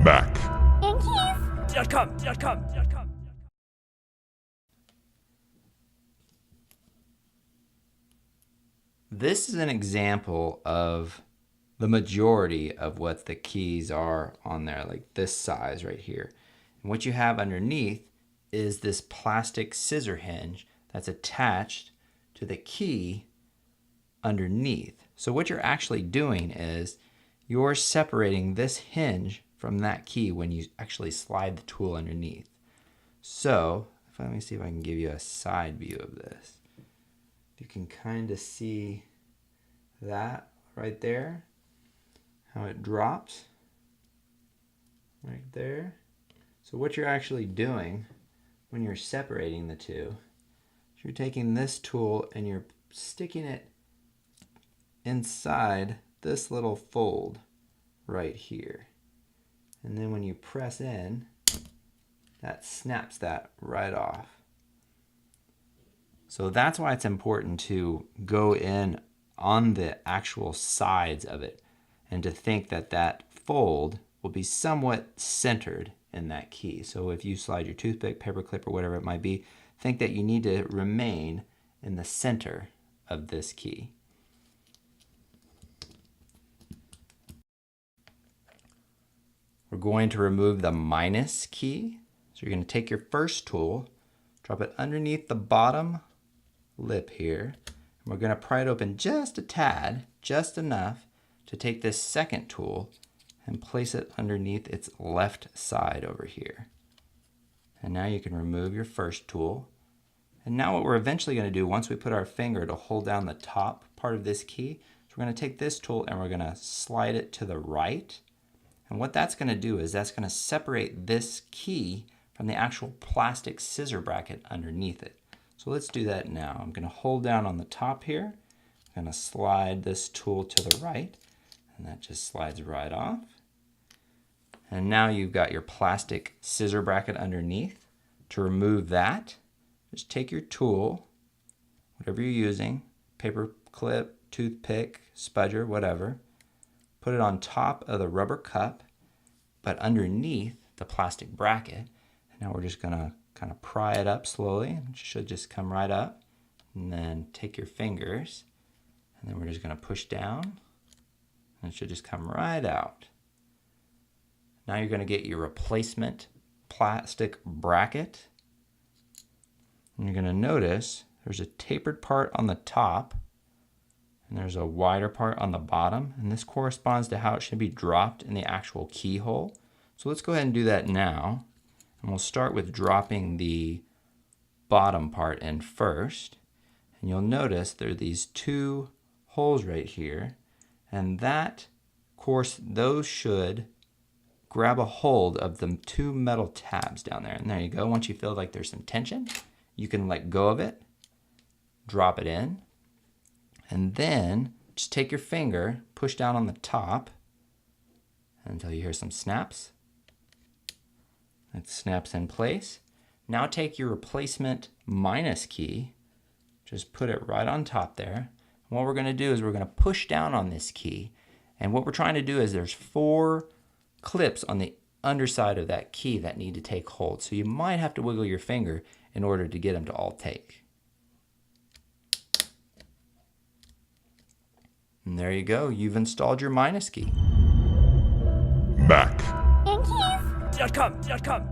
Mac. Yankees.com. This is an example of the majority of what the keys are on there, like this size right here. And what you have underneath is this plastic scissor hinge that's attached to the key underneath. So what you're actually doing is you're separating this hinge from that key when you actually slide the tool underneath. So let me see if I can give you a side view of this. You can kind of see that right there, how it drops right there. So what you're actually doing when you're separating the two, you're taking this tool and you're sticking it inside this little fold right here. And then when you press in, that snaps that right off. So that's why it's important to go in on the actual sides of it and to think that that fold will be somewhat centered in that key. So if you slide your toothpick, paper clip, or whatever it might be, think that you need to remain in the center of this key. We're going to remove the minus key. So you're going to take your first tool, drop it underneath the bottom lip here, and we're going to pry it open just a tad, just enough to take this second tool and place it underneath its left side over here. And now you can remove your first tool. And now what we're eventually going to do once we put our finger to hold down the top part of this key, is we're going to take this tool and we're going to slide it to the right. And what that's going to do is that's going to separate this key from the actual plastic scissor bracket underneath it. So let's do that now. I'm going to hold down on the top here. I'm going to slide this tool to the right, and that just slides right off. And now you've got your plastic scissor bracket underneath. To remove that, just take your tool, whatever you're using, paper clip, toothpick, spudger, whatever, put it on top of the rubber cup, but underneath the plastic bracket. And now we're just going to kind of pry it up slowly. It should just come right up. And then take your fingers, and then we're just going to push down, and it should just come right out. Now you're going to get your replacement plastic bracket. And you're going to notice there's a tapered part on the top, and there's a wider part on the bottom, and this corresponds to how it should be dropped in the actual keyhole. So let's go ahead and do that now. And we'll start with dropping the bottom part in first. And you'll notice there are these two holes right here. And that, of course, those should grab a hold of the two metal tabs down there. And there you go. Once you feel like there's some tension, you can let go of it, drop it in, and then just take your finger, push down on the top until you hear some snaps. It snaps in place. Now take your replacement minus key, just put it right on top there. And what we're going to do is we're going to push down on this key. And what we're trying to do is there's 4 clips on the underside of that key that need to take hold. So you might have to wiggle your finger in order to get them to all take. And there you go. You've installed your minus key. Mac. Yankees.com.